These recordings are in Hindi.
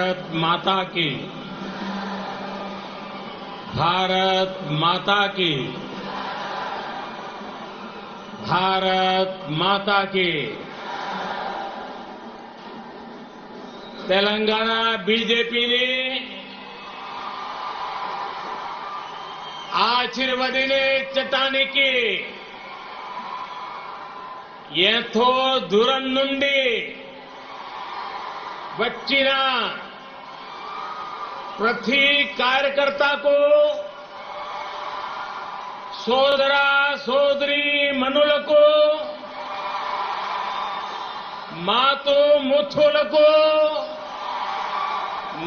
भारत माता की, भारत माता की, भारत माता की। तेलंगाना बीजेपी ने ఆశీర్వదినే చట్టానికి ఎంతో దూరం నుండి వచ్చిన ప్రతి కార్యకర్తకు సోదర సోదరి మనులకు మాతు ముత్తులకు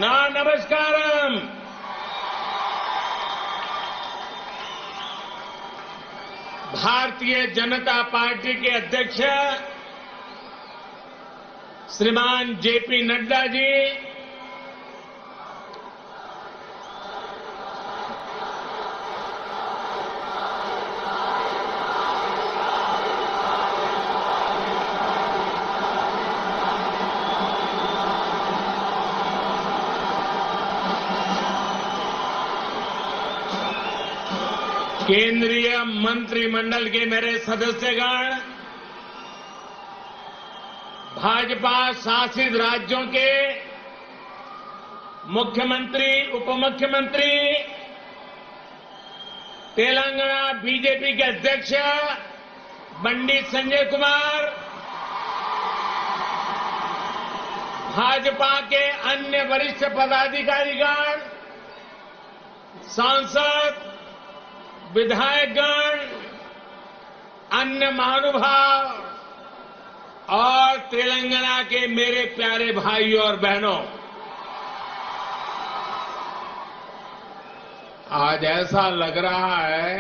నా నమస్కారం। भारतीय जनता पार्टी के अध्यक्ष श्रीमान जेपी नड्डा जी, केंद्रीय मंत्रिमंडल के मेरे सदस्यगण, भाजपा शासित राज्यों के मुख्यमंत्री, उपमुख्यमंत्री, तेलंगाना बीजेपी के अध्यक्ष बंडी संजय कुमार, भाजपा के अन्य वरिष्ठ पदाधिकारीगण, सांसद, विधायकगण, अन्य महानुभाव और तेलंगाना के मेरे प्यारे भाइयों और बहनों, आज ऐसा लग रहा है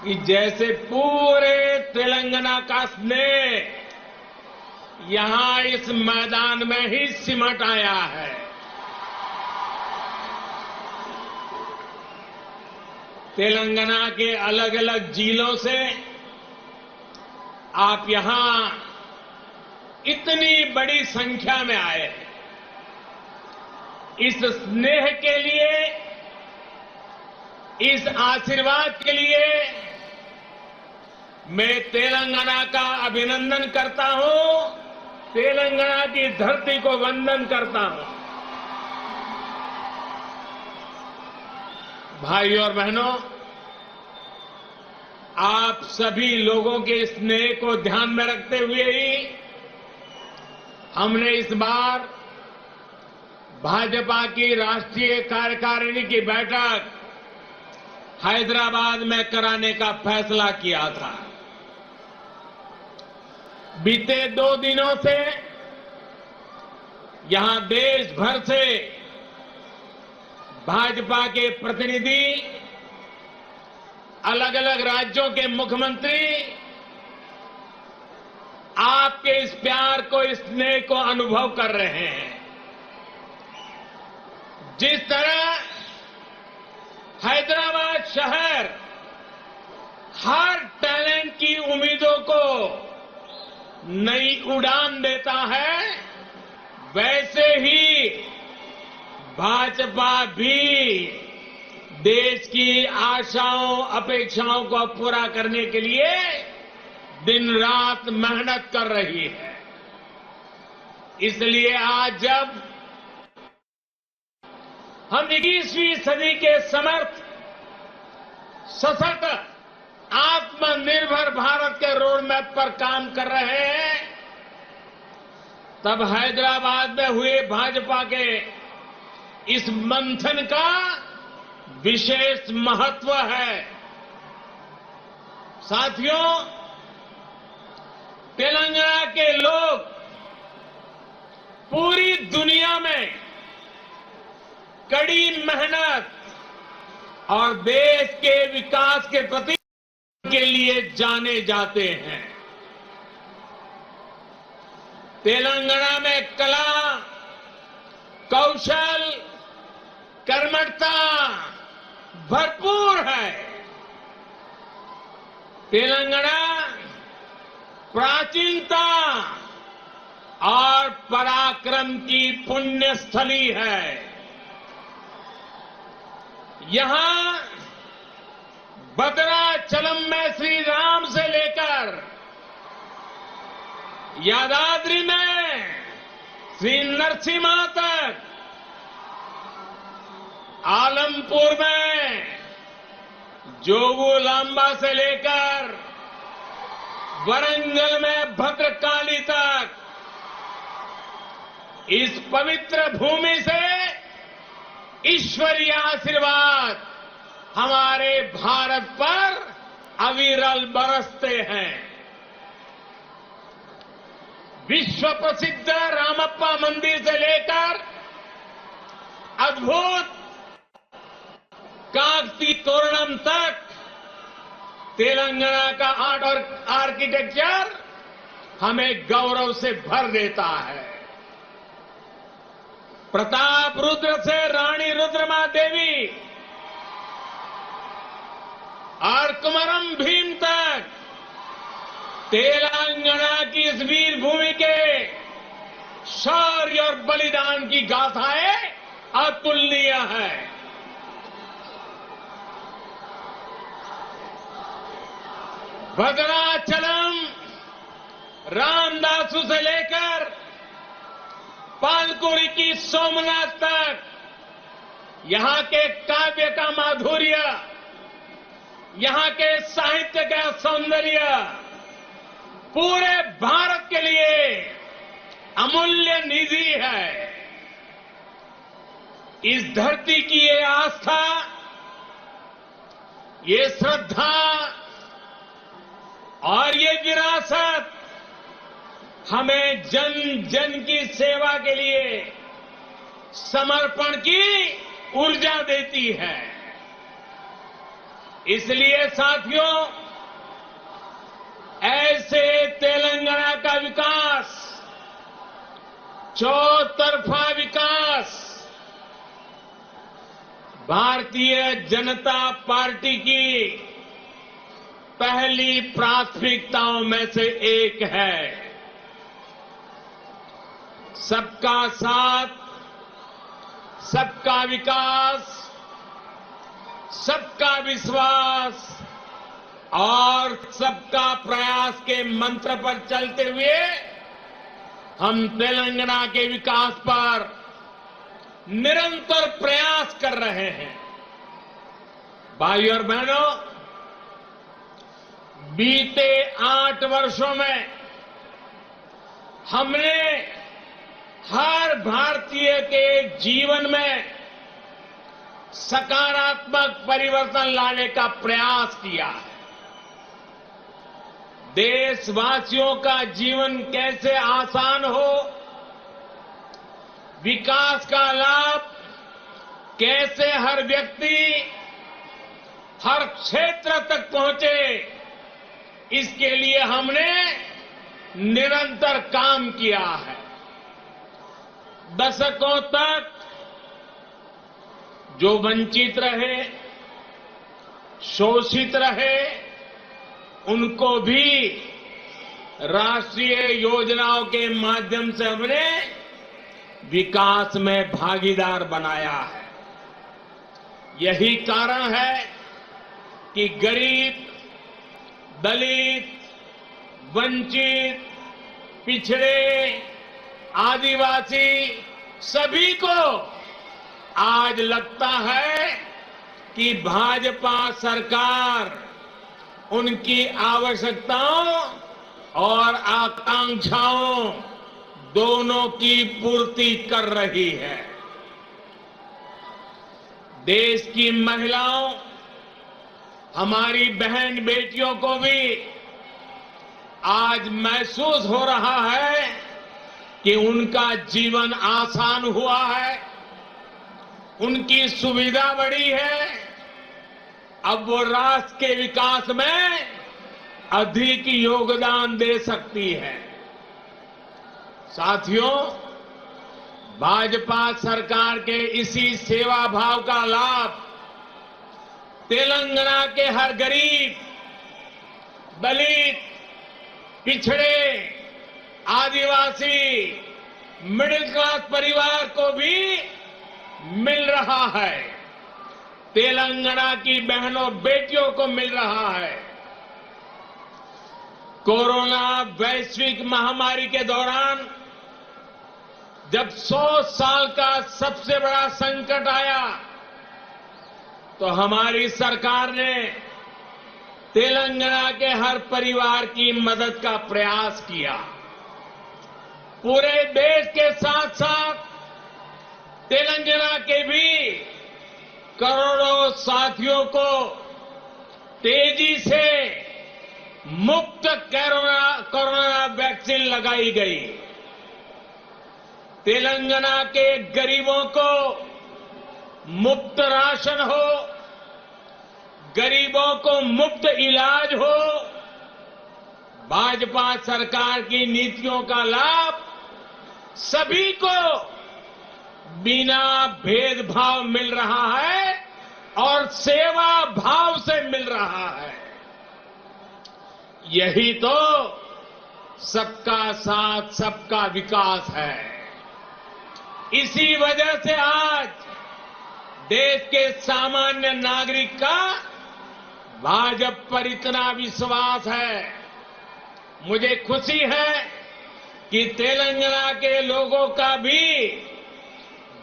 कि जैसे पूरे तेलंगाना का स्नेह यहां इस मैदान में ही सिमट आया है। तेलंगाना के अलग अलग जिलों से आप यहां इतनी बड़ी संख्या में आए हैं। इस स्नेह के लिए, इस आशीर्वाद के लिए मैं तेलंगाना का अभिनंदन करता हूं, तेलंगाना की धरती को वंदन करता हूं। भाइयों और बहनों, आप सभी लोगों के स्नेह को ध्यान में रखते हुए ही हमने इस बार भाजपा की राष्ट्रीय कार्यकारिणी की बैठक हैदराबाद में कराने का फैसला किया था। बीते 2 दिनों से यहां देश भर से भाजपा के प्रतिनिधि, अलग अलग राज्यों के मुख्यमंत्री आपके इस प्यार को, इस स्नेह को अनुभव कर रहे हैं। जिस तरह हैदराबाद शहर हर टैलेंट की उम्मीदों को नई उड़ान देता है, वैसे ही भाजपा भी देश की आशाओं, अपेक्षाओं को पूरा करने के लिए दिन रात मेहनत कर रही है। इसलिए आज जब हम 21वीं सदी के समर्थ, सशक्त, आत्मनिर्भर भारत के रोड मैप पर काम कर रहे हैं, तब हैदराबाद में हुए भाजपा के इस मंथन का विशेष महत्व है। साथियों, तेलंगाना के लोग पूरी दुनिया में कड़ी मेहनत और देश के विकास के प्रति के लिए जाने जाते हैं। तेलंगाना में कला, कौशल, कर्मठता भरपूर है। तेलंगाना प्राचीनता और पराक्रम की पुण्य स्थली है। यहां भद्राचलम में श्री राम से लेकर यादाद्री में श्री नरसिम्हा तक, आलमपुर में जोगुलांबा से लेकर वरंगल में भद्रकाली तक इस पवित्र भूमि से ईश्वरीय आशीर्वाद हमारे भारत पर अविरल बरसते हैं। विश्व प्रसिद्ध रामप्पा मंदिर से लेकर अद्भुत काकती तोरणम तक तेलंगाना का आर्ट और आर्किटेक्चर हमें गौरव से भर देता है। प्रताप रुद्र से रानी रुद्रमा देवी और कुमरम भीम तक तेलंगाना की इस वीर भूमि के शौर्य और बलिदान की गाथाएं अतुलनीय है। भद्राचलम रामदासु से लेकर पालकुरी की सोमनाथ तक यहां के काव्य का माधुर्य, यहां के साहित्य का सौंदर्य पूरे भारत के लिए अमूल्य निधि है। इस धरती की ये आस्था, ये श्रद्धा और ये विरासत हमें जन जन की सेवा के लिए समर्पण की ऊर्जा देती है। इसलिए साथियों, ऐसे तेलंगाना का विकास, चौतरफा विकास भारतीय जनता पार्टी की पहली प्राथमिकताओं में से एक है। सबका साथ, सबका विकास, सबका विश्वास और सबका प्रयास के मंत्र पर चलते हुए हम तेलंगाना के विकास पर निरंतर प्रयास कर रहे हैं। भाइयों और बहनों, बीते 8 वर्षों में हमने हर भारतीय के जीवन में सकारात्मक परिवर्तन लाने का प्रयास किया है। देशवासियों का जीवन कैसे आसान हो, विकास का लाभ कैसे हर व्यक्ति, हर क्षेत्र तक पहुंचे, इसके लिए हमने निरंतर काम किया है। दशकों तक जो वंचित रहे, शोषित रहे, उनको भी राष्ट्रीय योजनाओं के माध्यम से हमने विकास में भागीदार बनाया है। यही कारण है कि गरीब, दलित, वंचित, पिछड़े, आदिवासी सभी को आज लगता है कि भाजपा सरकार उनकी आवश्यकताओं और आकांक्षाओं दोनों की पूर्ति कर रही है। देश की महिलाओं, हमारी बहन बेटियों को भी आज महसूस हो रहा है कि उनका जीवन आसान हुआ है, उनकी सुविधा बढ़ी है। अब वो राष्ट्र के विकास में अधिक योगदान दे सकती है। साथियों, भाजपा सरकार के इसी सेवा भाव का लाभ तेलंगाना के हर गरीब, दलित, पिछड़े, आदिवासी मिडिल क्लास परिवार को भी मिल रहा है, तेलंगाना की बहनों बेटियों को मिल रहा है। कोरोना वैश्विक महामारी के दौरान जब 100 साल का सबसे बड़ा संकट आया तो हमारी सरकार ने तेलंगाना के हर परिवार की मदद का प्रयास किया। पूरे देश के साथ साथ तेलंगाना के भी करोड़ों साथियों को तेजी से मुफ्त कोरोना वैक्सीन लगाई गई। तेलंगाना के गरीबों को मुफ्त राशन हो, गरीबों को मुफ्त इलाज हो, भाजपा सरकार की नीतियों का लाभ सभी को बिना भेदभाव मिल रहा है और सेवा भाव से मिल रहा है। यही तो सबका साथ सबका विकास है। इसी वजह से आज देश के सामान्य नागरिक का भाजपा पर इतना विश्वास है। मुझे खुशी है कि तेलंगाना के लोगों का भी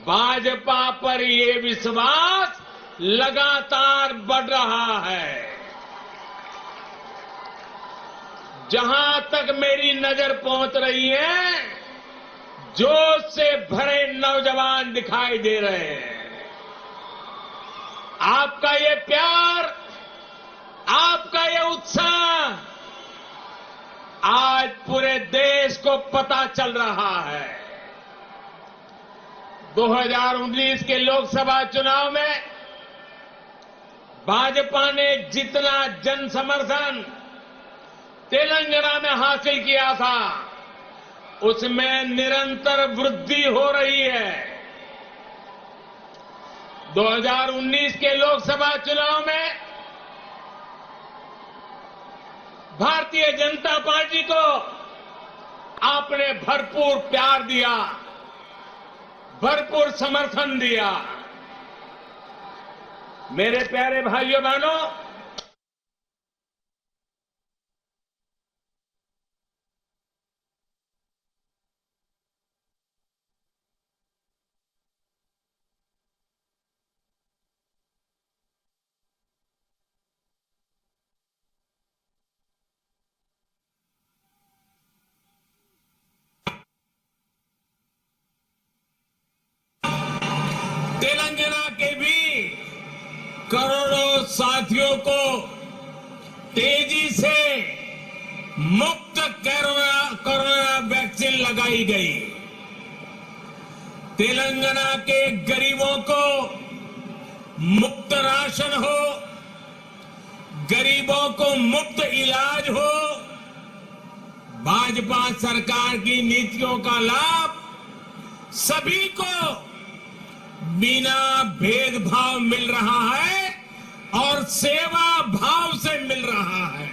भाजपा पर ये विश्वास लगातार बढ़ रहा है। जहां तक मेरी नजर पहुंच रही है, जोश से भरे नौजवान दिखाई दे रहे हैं। आपका ये प्यार, आपका ये उत्साह आज पूरे देश को पता चल रहा है। 2019 के लोकसभा चुनाव में भाजपा ने जितना जन समर्थन तेलंगाना में हासिल किया था, उसमें निरंतर वृद्धि हो रही है। 2019 के लोकसभा चुनाव में भारतीय जनता पार्टी को आपने भरपूर प्यार दिया, भरपूर समर्थन दिया। मेरे प्यारे भाइयों बहनों, तेलंगाना के भी करोड़ों साथियों को तेजी से मुफ्त कोरोना वैक्सीन लगाई गई। तेलंगाना के गरीबों को मुफ्त राशन हो, गरीबों को मुफ्त इलाज हो, भाजपा सरकार की नीतियों का लाभ सभी को बिना भेदभाव मिल रहा है और सेवा भाव से मिल रहा है।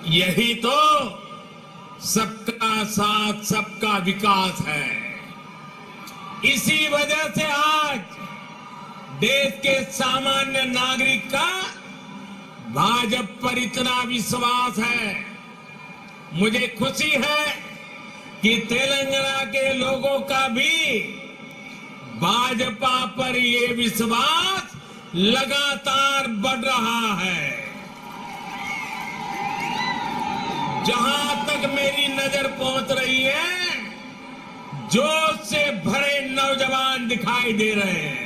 यही तो सबका साथ सबका विकास है। इसी वजह से आज देश के सामान्य नागरिक का भाजपा पर इतना विश्वास है। मुझे खुशी है कि तेलंगाना के लोगों का भी भाजपा पर ये विश्वास लगातार बढ़ रहा है। जहां तक मेरी नजर पहुंच रही है, जोश से भरे नौजवान दिखाई दे रहे हैं।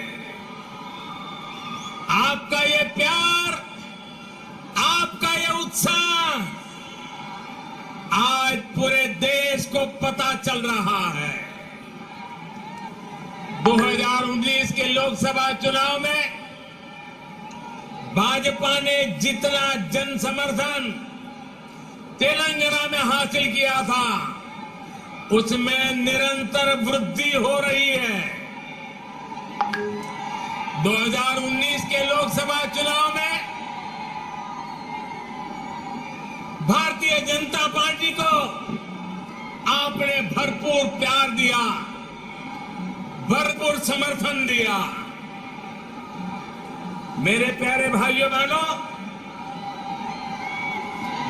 आपका ये प्यार, आपका ये उत्साह आज पूरे देश को पता चल रहा है। 2019 के लोकसभा चुनाव में भाजपा ने जितना जन समर्थन तेलंगाना में हासिल किया था, उसमें निरंतर वृद्धि हो रही है। 2019 के लोकसभा चुनाव में भारतीय जनता पार्टी को आपने भरपूर प्यार दिया, भरपूर समर्थन दिया। मेरे प्यारे भाइयों बहनों,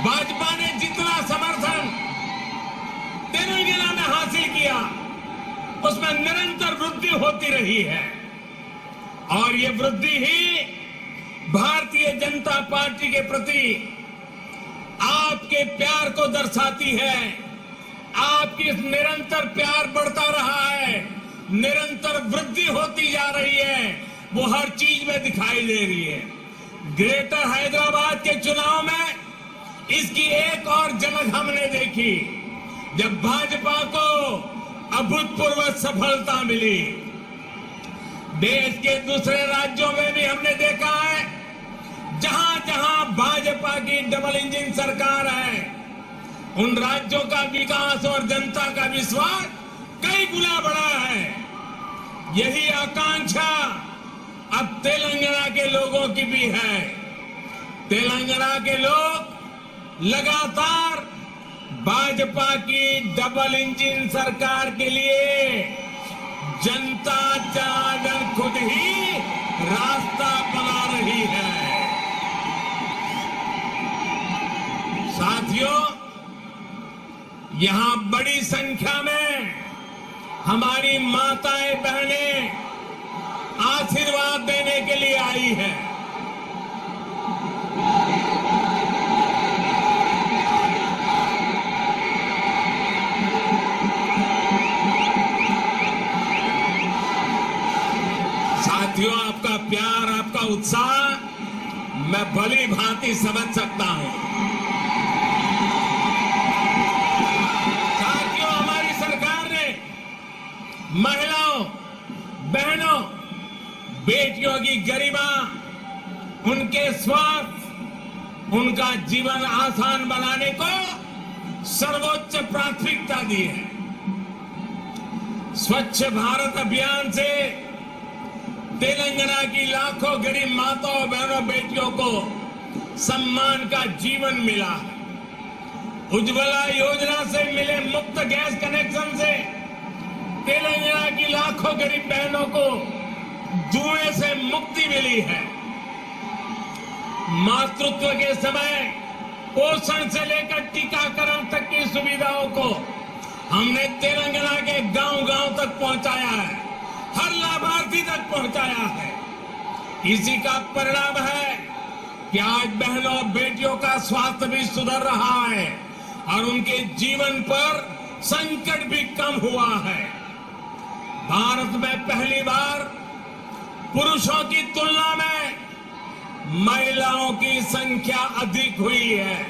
भाजपा ने जितना समर्थन तेलंगाना में हासिल किया, उसमें निरंतर वृद्धि होती रही है और ये वृद्धि ही भारतीय जनता पार्टी के प्रति आपके प्यार को दर्शाती है। आपकी निरंतर प्यार बढ़ता रहा है, निरंतर वृद्धि होती जा रही है, वो हर चीज में दिखाई दे रही है। ग्रेटर हैदराबाद के चुनाव में इसकी एक और झलक हमने देखी, जब भाजपा को अभूतपूर्व सफलता मिली। देश के दूसरे राज्यों में भी हमने देखा है, जहां जहां भाजपा की डबल इंजन सरकार है, उन राज्यों का विकास और जनता का विश्वास कई गुना बढ़ा है। यही आकांक्षा अब तेलंगाना के लोगों की भी है। तेलंगाना के लोग लगातार भाजपा की डबल इंजन सरकार के लिए जनता जनार्दन खुद ही रास्ता बना रही है। साथियों, यहां बड़ी संख्या में हमारी माताएं बहनें आशीर्वाद देने के लिए आई हैं। साथियों, आपका प्यार, आपका उत्साह मैं भली भांति समझ सकता हूं। साथियों, हमारी सरकार ने महिलाओं, बहनों, बेटियों की गरिमा, उनके स्वास्थ्य, उनका जीवन आसान बनाने को सर्वोच्च प्राथमिकता दी है। स्वच्छ भारत अभियान से तेलंगाना की लाखों गरीब माताओं, बहनों, बेटियों को सम्मान का जीवन मिला है। उज्ज्वला योजना से मिले मुफ्त गैस कनेक्शन से तेलंगाना की लाखों गरीब बहनों को जुए से मुक्ति मिली है। मातृत्व के समय पोषण से लेकर टीकाकरण तक की सुविधाओं को हमने तेलंगाना के गांव-गांव तक पहुंचाया है, हर लाभार्थी तक पहुंचाया है। इसी का परिणाम है कि आज बहनों, बेटियों का स्वास्थ्य भी सुधर रहा है और उनके जीवन पर संकट भी कम हुआ है। भारत में पहली बार पुरुषों की तुलना में महिलाओं की संख्या अधिक हुई है।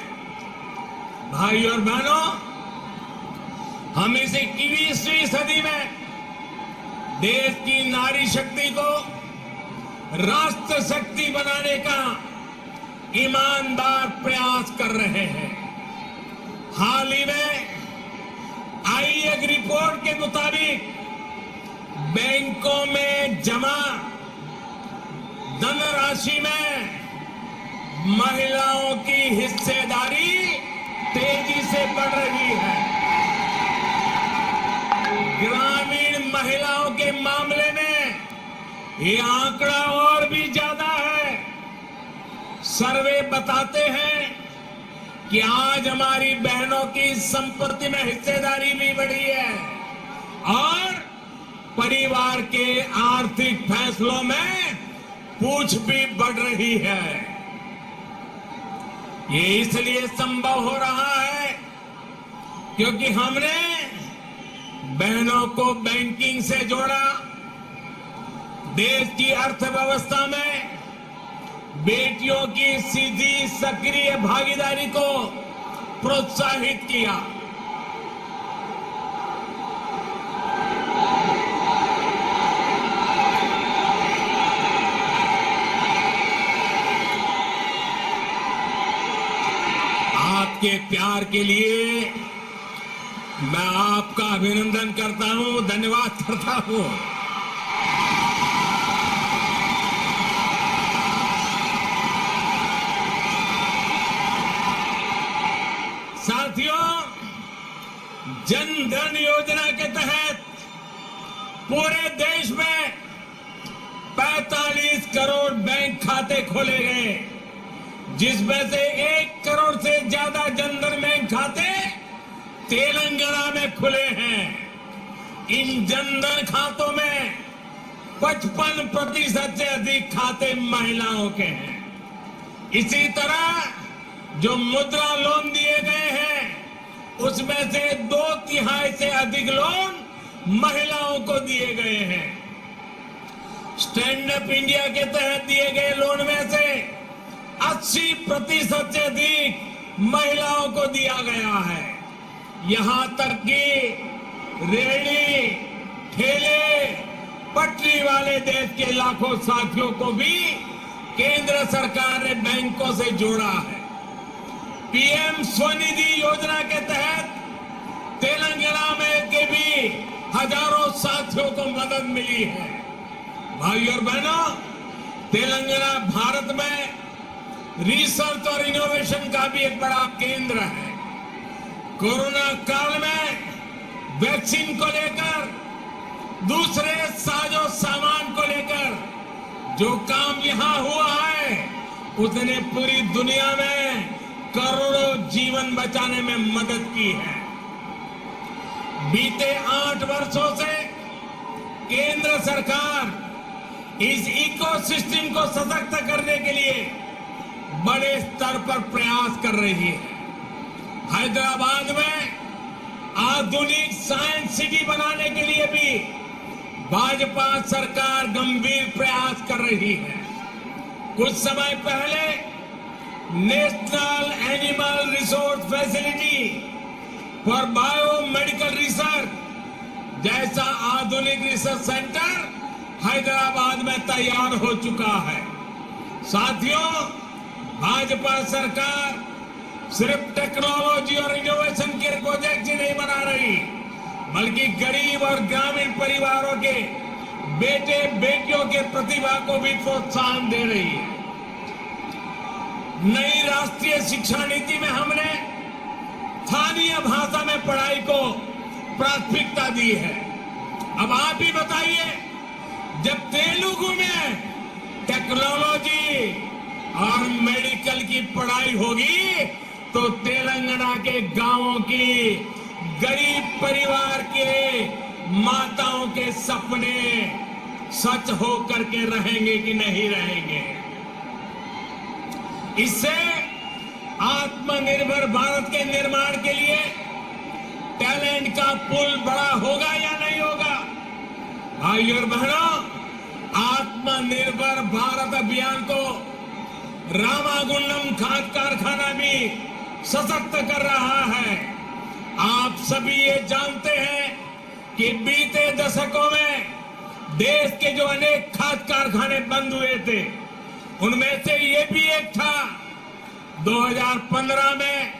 भाई और बहनों, हम इस 21वीं सदी में देश की नारी शक्ति को राष्ट्र शक्ति बनाने का ईमानदार प्रयास कर रहे हैं। हाल ही में आई एक रिपोर्ट के मुताबिक बैंकों में जमा धनराशि में महिलाओं की हिस्सेदारी तेजी से बढ़ रही है। ग्रामीण महिलाओं के मामले में ये आंकड़ा और भी ज्यादा है। सर्वे बताते हैं कि आज हमारी बहनों की संपत्ति में हिस्सेदारी भी बढ़ी है और परिवार के आर्थिक फैसलों में पूछ भी बढ़ रही है। ये इसलिए संभव हो रहा है क्योंकि हमने बहनों को बैंकिंग से जोड़ा, देश की अर्थव्यवस्था में बेटियों की सीधी सक्रिय भागीदारी को प्रोत्साहित किया। आपके प्यार के लिए मैं आपका अभिनंदन करता हूं, धन्यवाद करता हूं। साथियों, जन धन योजना के तहत पूरे देश में 45 करोड़ बैंक खाते खोले गए, जिसमें से 1 करोड़ से ज्यादा जनधन बैंक खाते तेलंगाना में खुले हैं। इन जनधन खातों में 55% से अधिक खाते महिलाओं के हैं। इसी तरह जो मुद्रा लोन दिए गए हैं, उसमें से 2/3 से अधिक लोन महिलाओं को दिए गए हैं। स्टैंड अप इंडिया के तहत दिए गए लोन में से 80% से अधिक महिलाओं को दिया गया है। यहां तक कि रेहड़ी, ठेले, पटरी वाले देश के लाखों साथियों को भी केंद्र सरकार ने बैंकों से जोड़ा है। पीएम स्वनिधि योजना के तहत तेलंगाना में के भी हजारों साथियों को मदद मिली है। भाइयों और बहनों, तेलंगाना भारत में रिसर्च और इनोवेशन का भी एक बड़ा केंद्र है। कोरोना काल में वैक्सीन को लेकर, दूसरे साजो सामान को लेकर जो काम यहां हुआ है, उसने पूरी दुनिया में करोड़ों जीवन बचाने में मदद की है। बीते 8 वर्षों से केंद्र सरकार इस इकोसिस्टम को सशक्त करने के लिए बड़े स्तर पर प्रयास कर रही है। हैदराबाद में आधुनिक साइंस सिटी बनाने के लिए भी भाजपा सरकार गंभीर प्रयास कर रही है। कुछ समय पहले national animal resource facility for biomedical research जैसा आधुनिक रिसर्च सेंटर हैदराबाद में तैयार हो चुका है। साथियों, भाजपा सरकार सिर्फ टेक्नोलॉजी और इनोवेशन के प्रोजेक्ट ही नहीं बना रही, बल्कि गरीब और ग्रामीण परिवारों के बेटे बेटियों के प्रतिभा को भी प्रोत्साहन दे रही है। नई राष्ट्रीय शिक्षा नीति में हमने स्थानीय भाषा में पढ़ाई को प्राथमिकता दी है। अब आप ही बताइए, जब तेलुगु में टेक्नोलॉजी और मेडिकल की पढ़ाई होगी, तो तेलंगाना के गांवों की गरीब परिवार के माताओं के सपने सच हो करके रहेंगे कि नहीं रहेंगे। इससे आत्मनिर्भर भारत के निर्माण के लिए टैलेंट का पुल बड़ा होगा या नहीं होगा? भाइयों और बहनों, आत्मनिर्भर भारत अभियान को रामागुंडम खाद कारखाना भी सशक्त कर रहा है। आप सभी ये जानते हैं कि बीते दशकों में देश के जो अनेक खाद कारखाने बंद हुए थे, उनमें से ये भी एक था। 2015 में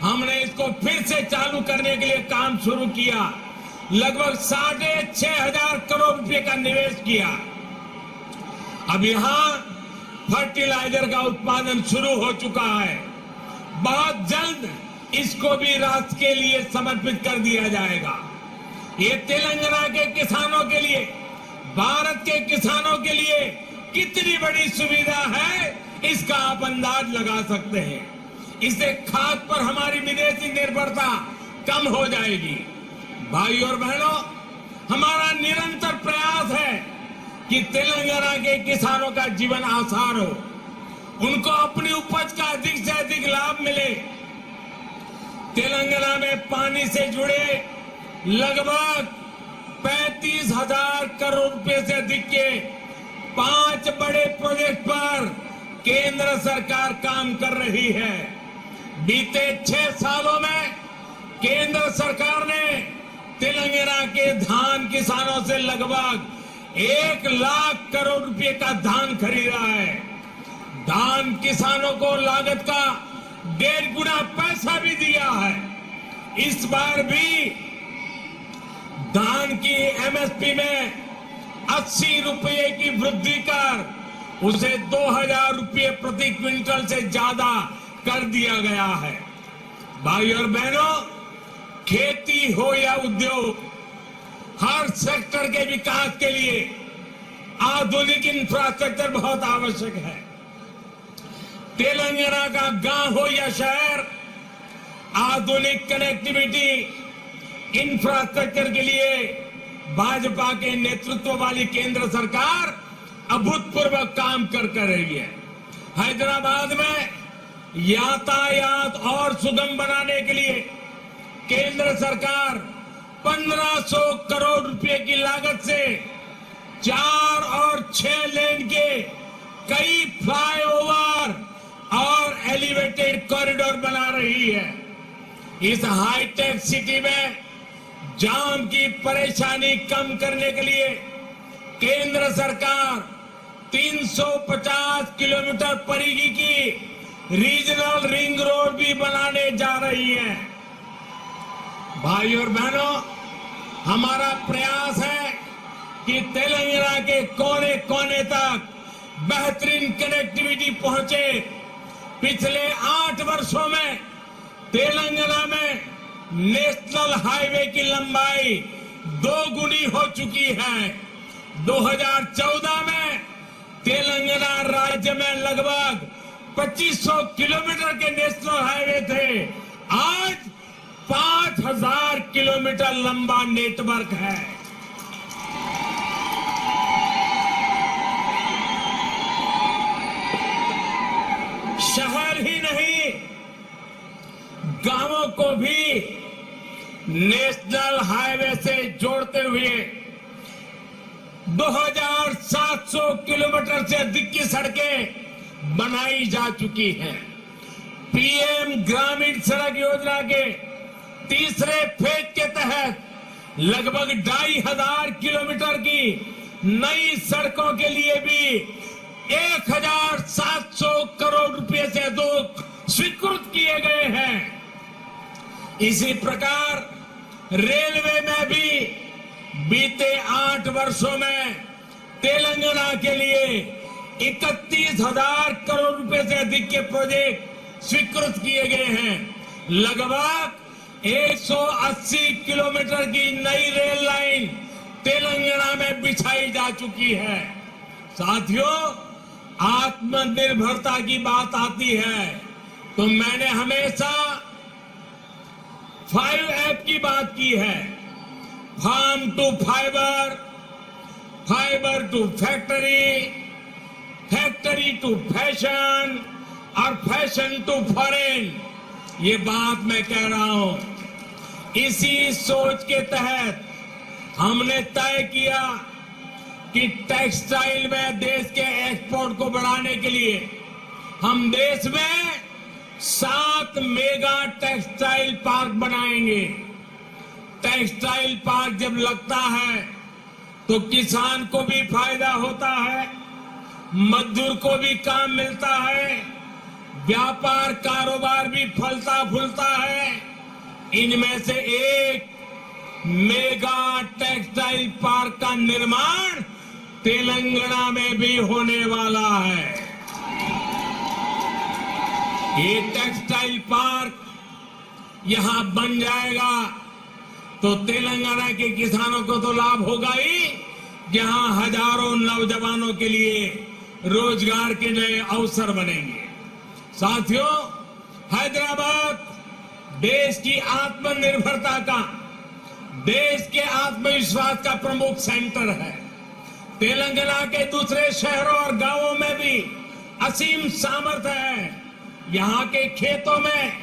हमने इसको फिर से चालू करने के लिए काम शुरू किया। लगभग 6,500 करोड़ रुपए का निवेश किया। अब यहां फर्टिलाइजर का उत्पादन शुरू हो चुका है। बहुत जल्द इसको भी राष्ट्र के लिए समर्पित कर दिया जाएगा। ये तेलंगाना के किसानों के लिए, भारत के किसानों के लिए कितनी बड़ी सुविधा है, इसका आप अंदाज लगा सकते हैं। इससे खाद पर हमारी विदेशी निर्भरता कम हो जाएगी। भाइयों और बहनों, हमारा निरंतर प्रयास है कि तेलंगाना के किसानों का जीवन आसान हो, उनको अपनी उपज का अधिक से अधिक लाभ मिले। तेलंगाना में पानी से जुड़े लगभग 35,000 करोड़ रुपए से अधिक के 5 बड़े प्रोजेक्ट पर केंद्र सरकार काम कर रही है। बीते 6 सालों में केंद्र सरकार ने तेलंगाना के धान किसानों से लगभग 1 लाख करोड़ रुपए का धान खरीदा है। धान किसानों को लागत का 1.5 गुना पैसा भी दिया है। इस बार भी धान की एमएसपी में 80 रुपए की वृद्धि कर उसे 2,000 रुपए प्रति क्विंटल से ज्यादा कर दिया गया है। भाई और बहनों, खेती हो या उद्योग, हर सेक्टर के विकास के लिए आधुनिक इंफ्रास्ट्रक्चर बहुत आवश्यक है। तेलंगाना का गांव हो या शहर, आधुनिक कनेक्टिविटी इंफ्रास्ट्रक्चर के लिए भाजपा के नेतृत्व वाली केंद्र सरकार अभूतपूर्व काम कर रही है। हैदराबाद में यातायात और सुगम बनाने के लिए केंद्र सरकार 1500 करोड़ रुपए की लागत से 4 और 6 लेन के कई फ्लाईओवर और एलिवेटेड कॉरिडोर बना रही है। इस हाईटेक सिटी में जाम की परेशानी कम करने के लिए केंद्र सरकार 350 किलोमीटर परिधि की रीजनल रिंग रोड भी बनाने जा रही है। भाई और बहनों, हमारा प्रयास है कि तेलंगाना के कोने कोने तक बेहतरीन कनेक्टिविटी पहुंचे। पिछले 8 वर्षों में तेलंगाना में नेशनल हाईवे की लंबाई 2 गुनी हो चुकी है। 2014 में तेलंगाना राज्य में लगभग 2500 किलोमीटर के नेशनल हाईवे थे। आज 5000 किलोमीटर लंबा नेटवर्क है। शहर ही नहीं, गांवों को भी नेशनल हाईवे से जोड़ते हुए 2700 किलोमीटर से अधिक की सड़कें बनाई जा चुकी हैं। पीएम ग्रामीण सड़क योजना के तीसरे फेज के तहत लगभग 2500 किलोमीटर की नई सड़कों के लिए भी 1700 करोड़ रुपए से अधिक स्वीकृत किए गए हैं। इसी प्रकार रेलवे में भी बीते 8 वर्षों में तेलंगाना के लिए 31,000 करोड़ रुपए से अधिक के प्रोजेक्ट स्वीकृत किए गए हैं। लगभग 180 किलोमीटर की नई रेल लाइन तेलंगाना में बिछाई जा चुकी है। साथियों, आत्मनिर्भरता की बात आती है तो मैंने हमेशा 5F की बात की है। Farm to fibre, fibre to factory, factory to fashion और फैशन टू फॉरेन। ये बात मैं कह रहा हूं। इसी सोच के तहत हमने तय किया कि टेक्सटाइल में देश के एक्सपोर्ट को बढ़ाने के लिए हम देश में 7 मेगा टेक्सटाइल पार्क बनाएंगे। टेक्सटाइल पार्क जब लगता है तो किसान को भी फायदा होता है, मजदूर को भी काम मिलता है, व्यापार कारोबार भी फलता फूलता है। इनमें से एक मेगा टेक्सटाइल पार्क का निर्माण तेलंगाना में भी होने वाला है। ये टेक्सटाइल पार्क यहां बन जाएगा तो तेलंगाना के किसानों को तो लाभ होगा ही, यहां हजारों नौजवानों के लिए रोजगार के नए अवसर बनेंगे। साथियों, हैदराबाद देश की आत्मनिर्भरता का, देश के आत्मविश्वास का प्रमुख सेंटर है। तेलंगाना के दूसरे शहरों और गांवों में भी असीम सामर्थ्य है। यहाँ के खेतों में,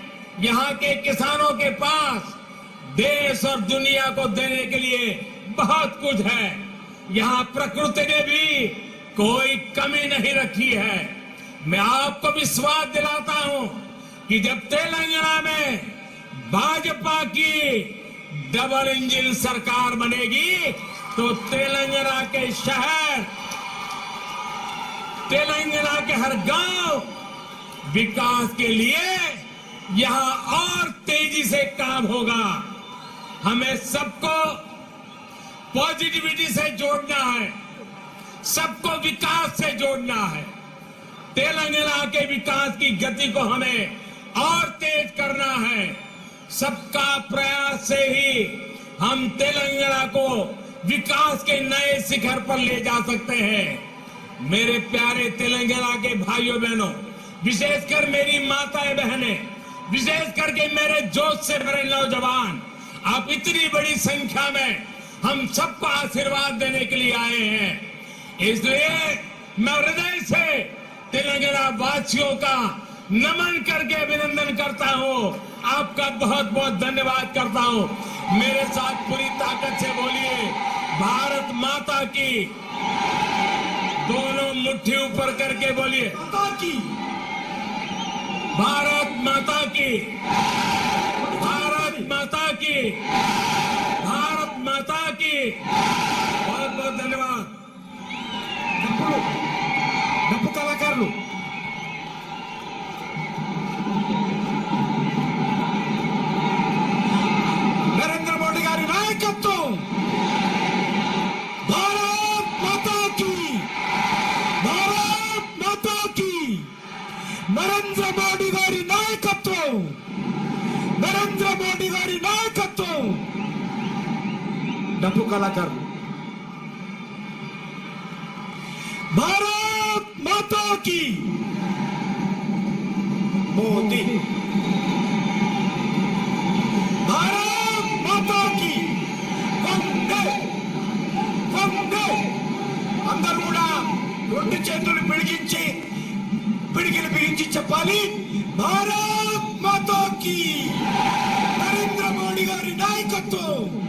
यहाँ के किसानों के पास देश और दुनिया को देने के लिए बहुत कुछ है। यहाँ प्रकृति ने भी कोई कमी नहीं रखी है। मैं आपको विश्वास दिलाता हूं कि जब तेलंगाना में भाजपा की डबल इंजन सरकार बनेगी तो तेलंगाना के शहर, तेलंगाना के हर गांव विकास के लिए यहां और तेजी से काम होगा। हमें सबको पॉजिटिविटी से जोड़ना है, सबको विकास से जोड़ना है। तेलंगाना के विकास की गति को हमें और तेज करना है। सबका प्रयास से ही हम तेलंगाना को विकास के नए शिखर पर ले जा सकते हैं। मेरे प्यारे तेलंगाना के भाइयों बहनों, विशेषकर मेरी माताएं बहनें, विशेष करके मेरे जोश से भरे नौजवान, आप इतनी बड़ी संख्या में हम सबको आशीर्वाद देने के लिए आए हैं। इसलिए मैं हृदय से तेलंगाना वासियों का नमन करके अभिनंदन करता हूं। आपका बहुत बहुत धन्यवाद करता हूं। मेरे साथ पूरी ताकत से बोलिए, भारत माता की। दोनों मुट्ठी ऊपर करके बोलिए, माता की, भारत माता की, भारत माता की, भारत माता की। बहुत बहुत धन्यवाद। డప్పు కళాకారులు నరేంద్ర మోడీ గారి నాయకత్వం, భారత్ మాతా కీ, భారత్ మాతా కీ, నరేంద్ర మోడీ గారి నాయకత్వం, నరేంద్ర మోడీ గారి నాయకత్వం. డప్పు కళాకారులు भारत माता की, मोदी, भारत माता की, वंदे वंदे. అందరూ కూడా రెండు చేతులు పిడికిలు బిగించి చెప్పాలి, భారత్ మాతా की. నరేంద్ర మోడీ గారి నాయకత్వం.